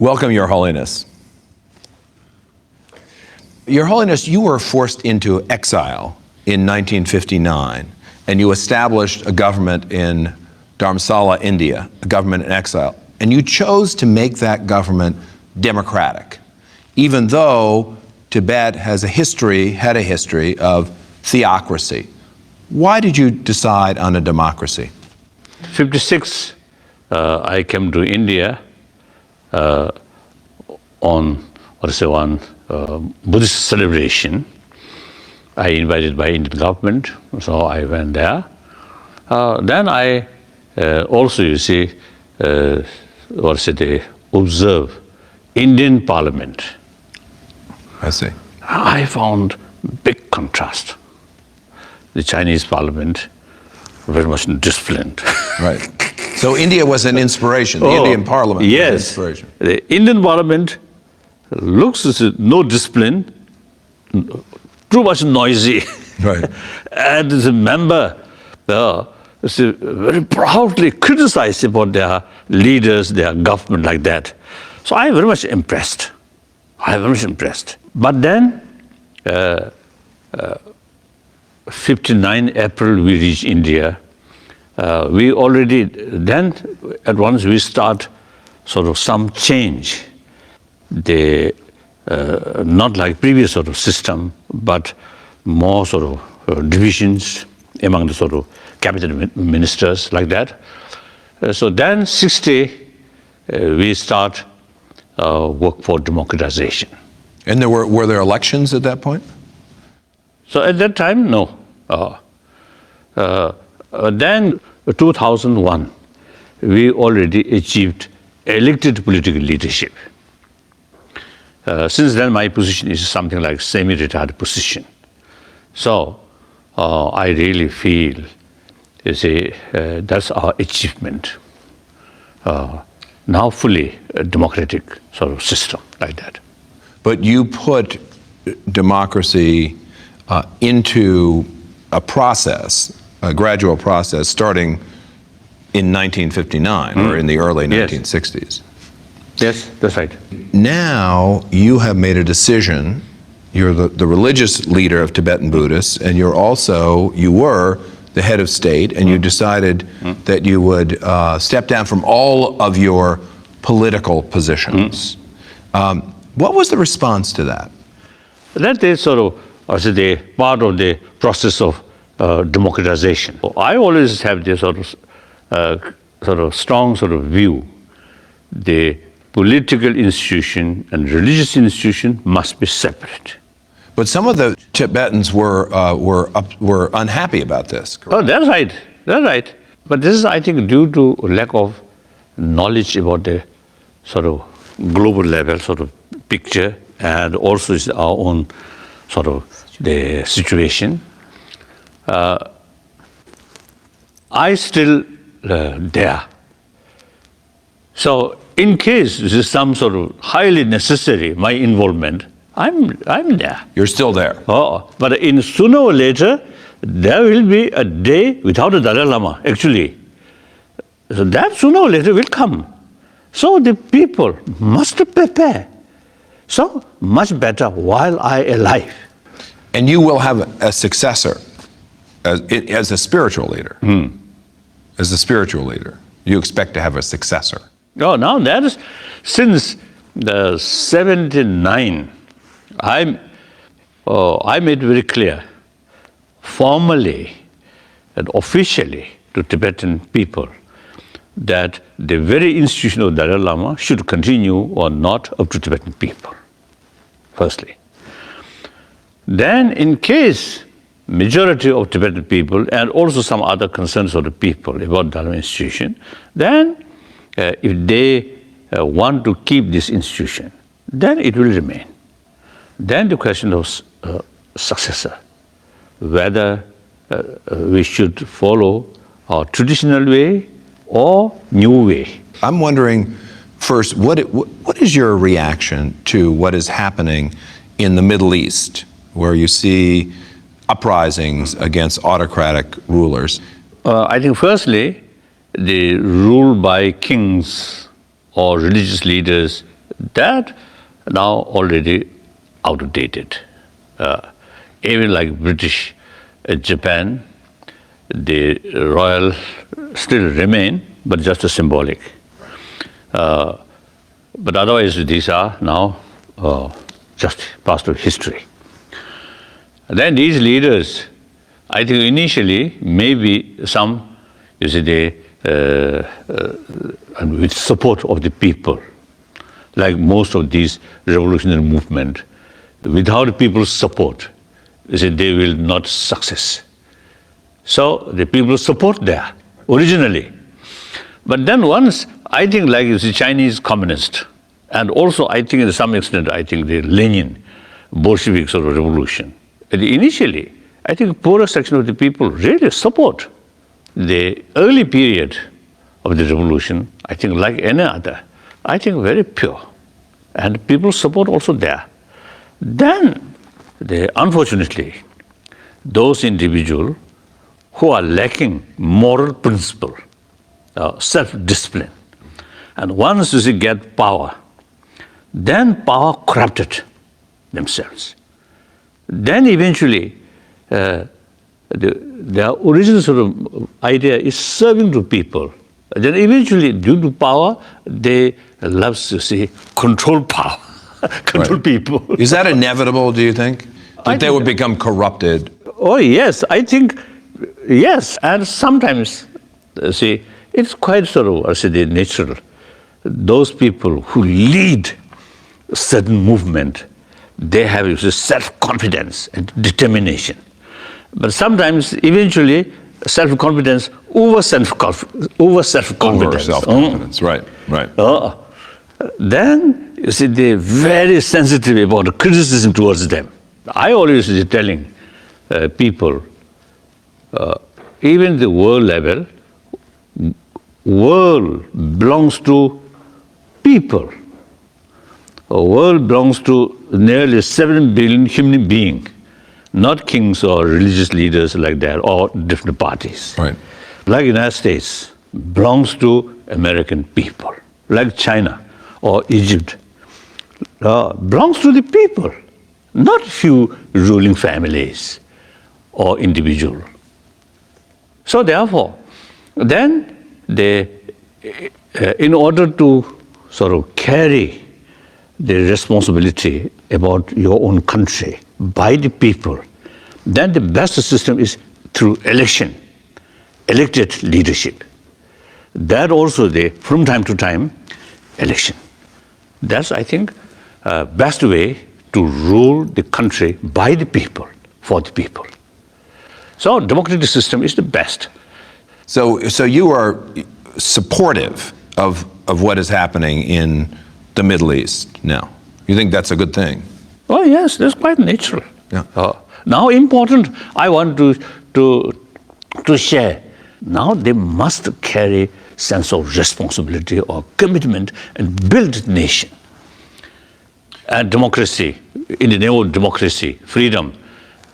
Welcome, Your Holiness. Your Holiness, you were forced into exile in 1959, and you established a government in Dharamsala, India, a government in exile. And you chose to make that government democratic, even though Tibet had a history of theocracy. Why did you decide on a democracy? 56, I came to India on Buddhist celebration. I invited by Indian government, so I went there. Then I also, observe Indian Parliament. I see. I found big contrast. The Chinese Parliament, very much disciplined. Right. So India was an inspiration. The Indian Parliament was an inspiration. The Indian Parliament looks as no discipline, too much noisy. Right. And the member very proudly criticize about their leaders, their government like that. So I very much impressed. But then, 59 April we reach India. We already, then at once we start sort of some change. Not like previous sort of system, but more sort of divisions among the sort of cabinet ministers like that. So then 60, we start work for democratization. And were there elections at that point? So at that time, no. Then 2001, we already achieved elected political leadership. Since then, my position is something like semi-retired position. So I really feel, that's our achievement. Now fully a democratic sort of system like that. But you put democracy into a process, a gradual process, starting in 1959 or in the early 1960s. Yes, that's right. Now you have made a decision. You're the religious leader of Tibetan Buddhists, and you were the head of state, and you decided that you would step down from all of your political positions. What was the response to that? That is sort of part of the process of democratization. I always have this sort of strong sort of view. The political institution and religious institution must be separate. But some of the Tibetans were unhappy about this. Correct? Oh, that's right. But this is, I think, due to lack of knowledge about the sort of global level sort of picture, and also is our own sort of the situation. I still there. So in case this is some sort of highly necessary, my involvement, I'm there. You're still there. Oh, but sooner or later, there will be a day without a Dalai Lama, actually. So that sooner or later will come. So the people must prepare. So much better while I alive. And you will have a successor as a spiritual leader. As a spiritual leader, you expect to have a successor. Oh, now that is, since the 79, I made very clear, formally and officially to Tibetan people, that the very institution of Dalai Lama should continue or not up to Tibetan people, firstly. Then in case majority of Tibetan people and also some other concerns of the people about Dalai Lama institution, then if they want to keep this institution, then it will remain. Then the question of successor, whether we should follow our traditional way or new way. I'm wondering, first, what is your reaction to what is happening in the Middle East, where you see uprisings against autocratic rulers? I think firstly, the rule by kings or religious leaders, That now already outdated. Even like British, Japan, the royal still remain, but just a symbolic. But otherwise, these are now just past of history. Then these leaders, I think initially maybe some, you see, they and with support of the people, like most of these revolutionary movement, without the people's support, you see, they will not success. So the people support there originally, but then once I think like the Chinese communist, and also I think to some extent I think the Lenin, Bolshevik sort of revolution. Initially, I think poorer section of the people really support the early period of the revolution. I think like any other, I think very pure, and people support also there. Then, unfortunately, those individuals who are lacking moral principle, self-discipline, and once you get power, then power corrupted themselves. Then eventually, their original sort of idea is serving to people. Then eventually, due to power, they love to see control power, control people. Is that inevitable, do you think? That they would become corrupted? Oh, yes, I think, yes. And sometimes, see, it's quite sort of, I say, natural. Those people who lead a certain movement, they have self-confidence and determination. But sometimes, eventually, self-confidence over self-confidence. Over self-confidence, right. Then, you see, they're very sensitive about criticism towards them. I always is telling people, even the world level, world belongs to people. A world belongs to nearly 7 billion human beings, not kings or religious leaders like that, or different parties. Right. Like United States belongs to American people, like China or Egypt belongs to the people, not few ruling families or individual. So therefore, then they, in order to sort of carry the responsibility about your own country by the people, then the best system is through election, elected leadership. That also from time to time, election. That's, I think, best way to rule the country by the people, for the people. So democratic system is the best. So you are supportive of what is happening in the Middle East now? You think that's a good thing? Oh yes, that's quite natural. Yeah. Now important, I want to share. Now they must carry sense of responsibility or commitment and build the nation. And democracy, in the name of democracy, freedom,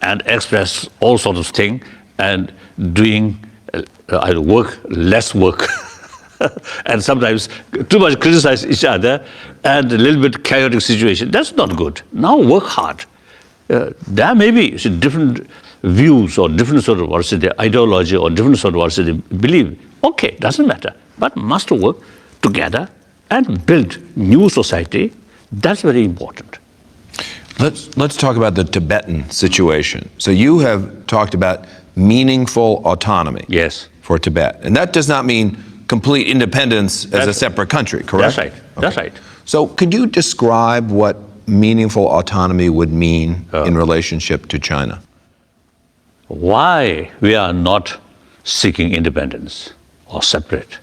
and express all sorts of things, and doing work, less work, and sometimes too much criticize each other, and a little bit chaotic situation. That's not good. Now work hard. There may be different views or different sort of the ideology or different sort of the belief. Okay, doesn't matter. But must work together and build new society. That's very important. Let's talk about the Tibetan situation. So you have talked about meaningful autonomy. Yes. For Tibet. And that does not mean complete independence as a separate country, correct? That's right. Okay. That's right. So could you describe what meaningful autonomy would mean in relationship to China? Why we are not seeking independence or separate?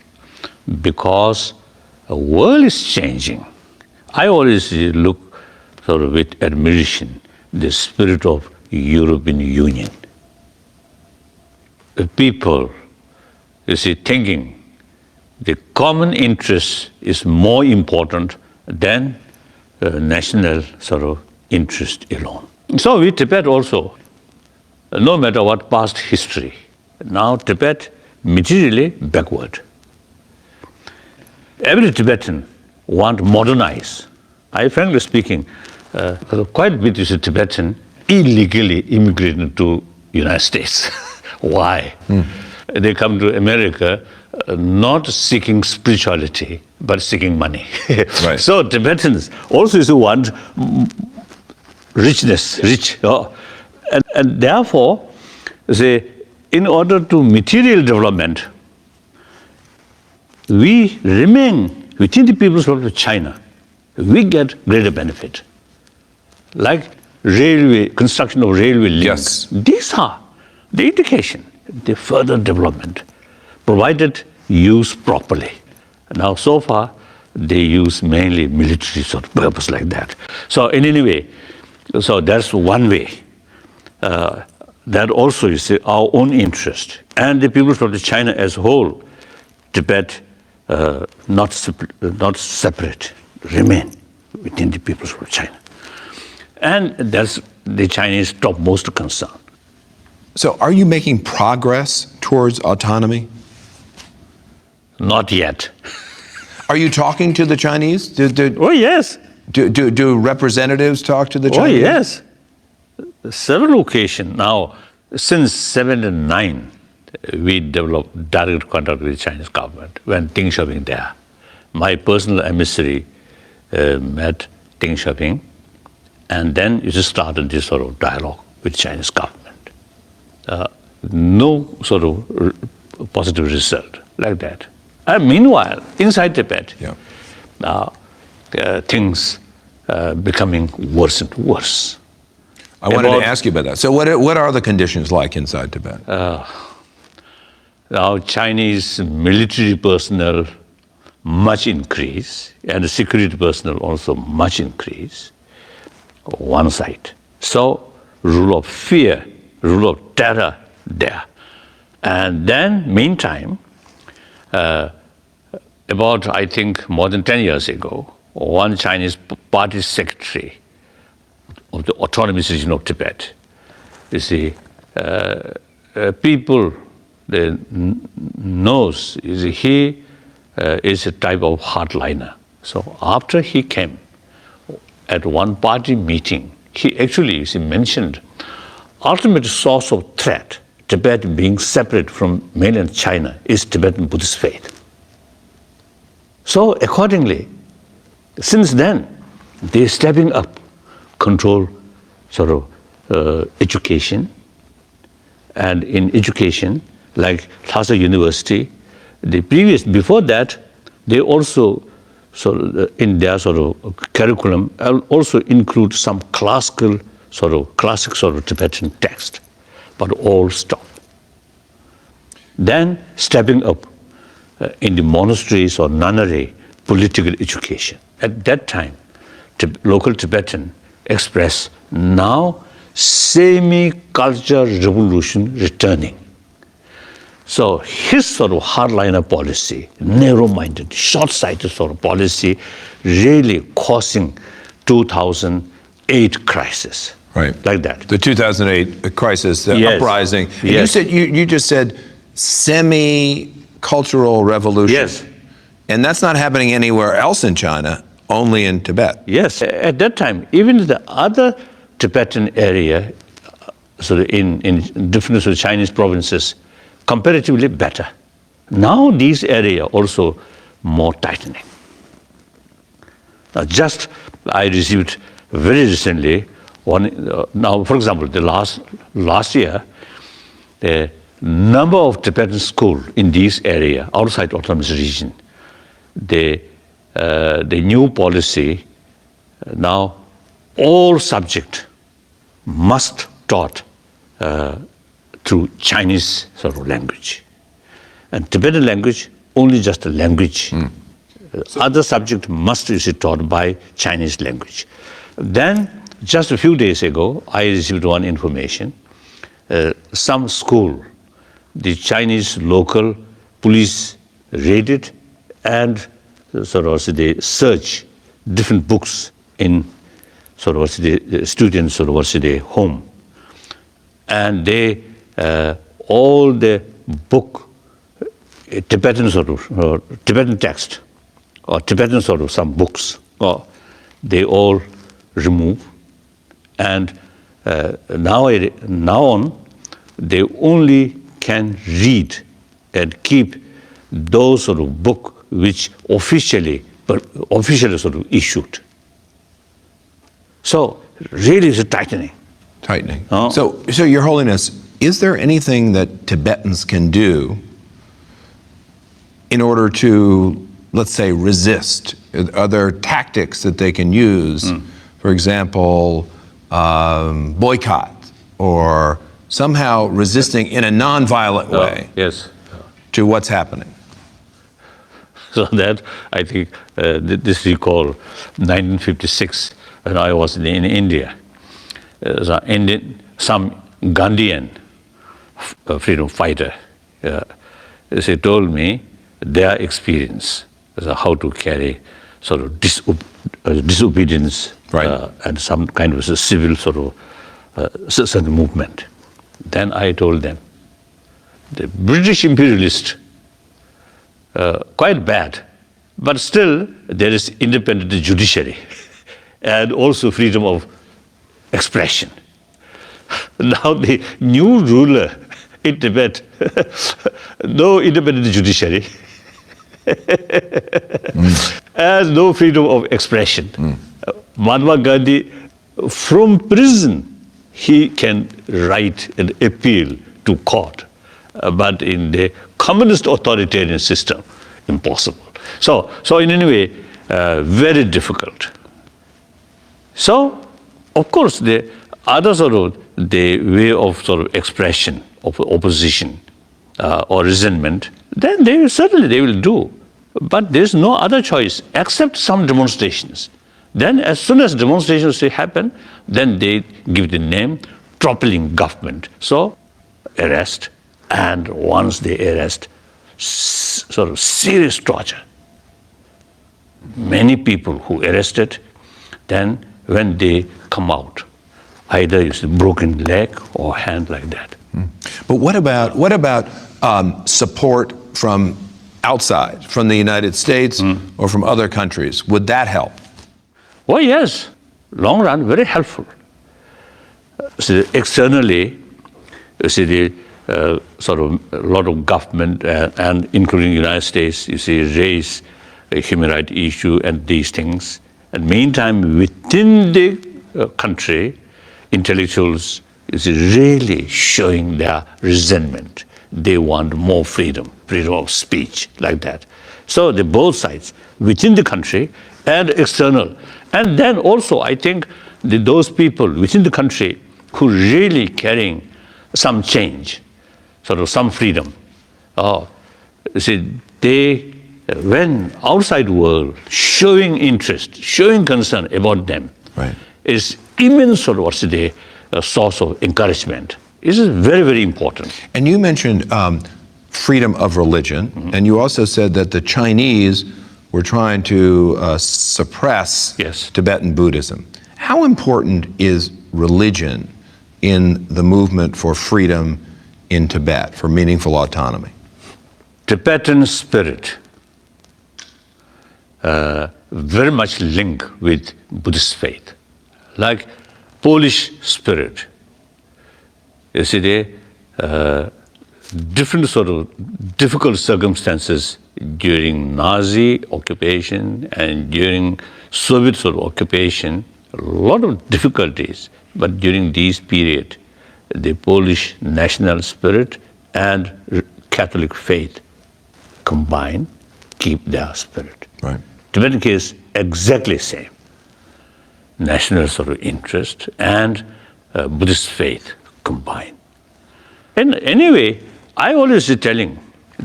Because the world is changing. I always look sort of with admiration the spirit of European Union. The people, you see, thinking the common interest is more important than national sort of interest alone. So with Tibet also, no matter what past history, now Tibet materially backward. Every Tibetan want to modernize I frankly speaking, quite a bit is a Tibetan illegally immigrated to United States. Why? They come to America not seeking spirituality, but seeking money. Right. So Tibetans also is want richness, rich. And therefore, in order to material development, we remain within the People's Republic of China. We get greater benefit. Like railway, construction of railway links. Yes. These are the indication, the further development, provided used properly. Now, so far, they use mainly military sort of purpose like that. So in any way, so that's one way. That also is our own interest. And the People's Republic of China as a whole, Tibet, not separate, remain within the People's Republic of China. And that's the Chinese topmost concern. So are you making progress towards autonomy? Not yet. Are you talking to the Chinese? Oh, yes. Do representatives talk to the Oh, Chinese? yes. Several occasions now, since 1979, we developed direct contact with the Chinese government when Deng Xiaoping there. My personal emissary met Deng Xiaoping, and then it just started this sort of dialogue with Chinese government. No sort of positive result like that. And meanwhile, inside Tibet, things becoming worse and worse. I wanted to ask you about that. So what are the conditions like inside Tibet? Now Chinese military personnel much increase, and the security personnel also much increase, one side. So rule of fear, rule of terror there. And then meantime, about I think more than 10 years ago, one Chinese party secretary of the autonomous region of Tibet, you see, people they knows he is a type of hardliner. So after he came at one party meeting, he actually mentioned ultimate source of threat, Tibet being separate from mainland China, is Tibetan Buddhist faith. So accordingly, since then, they're stepping up, control sort of education. And in education, like Lhasa University, before that, they also in their sort of curriculum also include some classic sort of Tibetan text, but all stopped. Then stepping up in the monasteries or nunnery, political education. At that time, local Tibetan expressed now semi-culture revolution returning. So his sort of hardliner policy, narrow-minded, short-sighted sort of policy, really causing 2008 crisis. Right. Like that. The 2008 crisis, the Yes. uprising. And Yes. you just said semi-cultural revolution. Yes. And that's not happening anywhere else in China, only in Tibet. Yes, at that time, even the other Tibetan area, in different sort of Chinese provinces, comparatively better. Now these areas also more tightening. Now just I received very recently now, for example, the last year, the number of Tibetan schools in this area outside autonomous region, the new policy now all subject must taught through Chinese sort of language, and Tibetan language only just a language. Other subject must be taught by Chinese language. Then just a few days ago, I received one information. Some school, the Chinese local police raided and they search different books in the students' home, and they all the book Tibetan Tibetan text or Tibetan some books or they all remove. And now on, they only can read and keep those sort of book which officially sort of issued. So really it's a tightening. Tightening. So, Your Holiness, is there anything that Tibetans can do in order to, let's say, resist? Are there tactics that they can use? For example, boycott or somehow resisting in a non-violent way Yes. to what's happening? So that, I think, this recall 1956, when I was in India. Some Gandhian freedom fighter, they told me their experience as how to carry sort of disobedience Right. and some kind of a civil sort of movement. Then I told them, the British imperialist, quite bad, but still there is independent judiciary and also freedom of expression. Now the new ruler in Tibet, no independent judiciary, has no freedom of expression. Mahatma Gandhi, from prison, he can write an appeal to court. But in the communist authoritarian system, impossible. So in any way, very difficult. So, of course, the other sort of the way of sort of expression of opposition or resentment, then they will do. But there's no other choice except some demonstrations. Then as soon as demonstrations happen, then they give the name toppling government. So arrest, and once they arrest, sort of serious torture. Many people who arrested, then when they come out, either it's a broken leg or hand like that. But what about support from outside, from the United States or from other countries? Would that help? Oh yes, long run, very helpful. So externally, you see the sort of a lot of government and including the United States, you see, raise a human rights issue and these things. And meantime, within the country, intellectuals is really showing their resentment. They want more freedom of speech, like that. So the both sides, within the country and external. And then also, I think those people within the country who really carrying some change, sort of some freedom, they, when outside world showing interest, showing concern about them, right, is immense sort of what's the source of encouragement. This is very, very important. And you mentioned freedom of religion, and you also said that the Chinese were trying to suppress Tibetan Buddhism. How important is religion in the movement for freedom in Tibet, for meaningful autonomy? Tibetan spirit very much linked with Buddhist faith. Like Polish spirit, you see, the different sort of difficult circumstances during Nazi occupation and during Soviet sort of occupation, a lot of difficulties. But during this period, the Polish national spirit and Catholic faith combine, keep their spirit. Right. Tibetan case, exactly same. National sort of interest and Buddhist faith combined. And anyway, I always be telling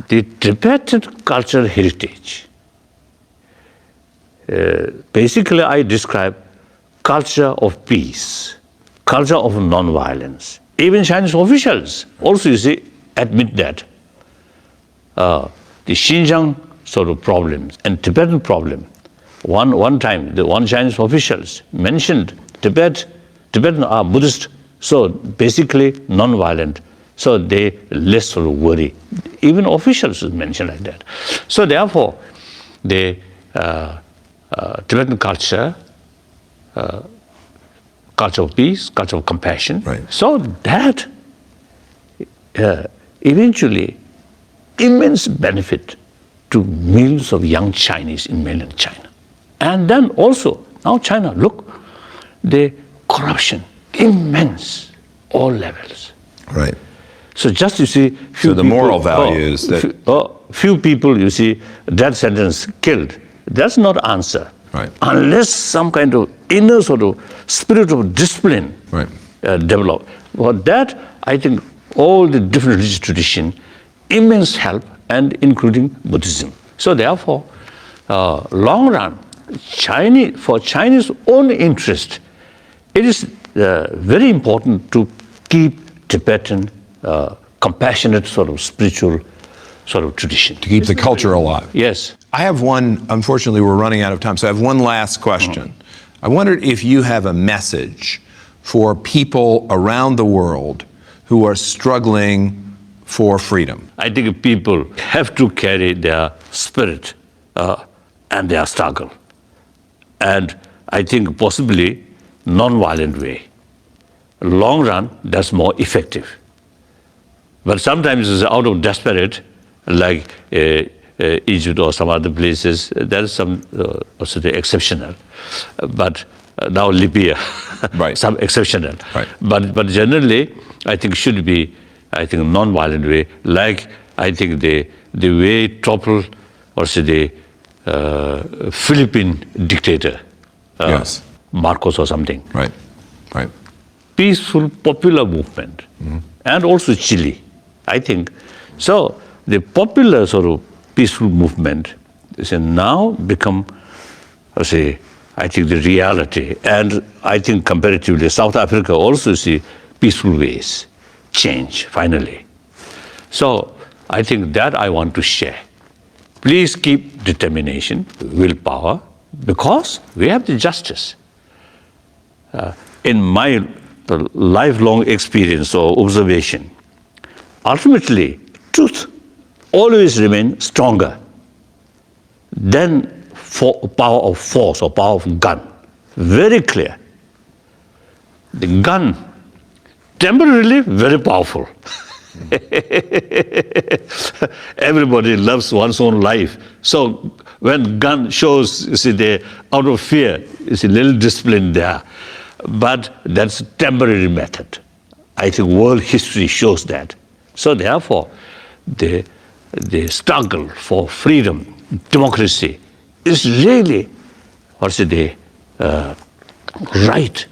the Tibetan cultural heritage. Basically, I describe culture of peace, culture of non-violence. Even Chinese officials also, you see, admit that. The Xinjiang sort of problems and Tibetan problem. One time, the one Chinese officials mentioned Tibetan are Buddhist, so basically non-violent. So they less sort of worry. Even officials mention like that. So therefore, the Tibetan culture culture of peace, culture of compassion. Right. So that eventually immense benefit to millions of young Chinese in mainland China. And then also, now China, look, the corruption, immense, all levels. Right. So just you see, So the moral values that few people you see death sentence killed. That's not answer. Right. Unless some kind of inner sort of spirit of discipline Right. Develop. For that, I think all the different religious tradition, immense help, and including Buddhism. So therefore, long run, for Chinese own interest, it is very important to keep Tibetan compassionate sort of spiritual sort of tradition. to keep the culture alive. Yes. I have one, unfortunately, we're running out of time, so I have one last question. I wondered if you have a message for people around the world who are struggling for freedom. I think people have to carry their spirit and their struggle. And I think possibly non-violent way. Long run, that's more effective. But sometimes it's out of desperate, like Egypt or some other places, there is some also the exceptional. But now Libya, Right. some exceptional. Right. But generally, I think should be, I think non-violent way, like I think the way topple also the Philippine dictator, Yes. Marcos or something. Right. Right. Peaceful popular movement, and also Chile, I think. So the popular sort of peaceful movement is now become, I think the reality. And I think comparatively, South Africa also see peaceful ways change finally. So I think that I want to share. Please keep determination, willpower, because we have the justice. In my lifelong experience or observation, ultimately, truth always remains stronger than power of force or power of gun. Very clear. The gun, temporarily very powerful. Everybody loves one's own life. So when gun shows, you see, they out of fear, you see, little discipline there. But that's a temporary method. I think world history shows that. So therefore, the struggle for freedom, democracy, is really, the right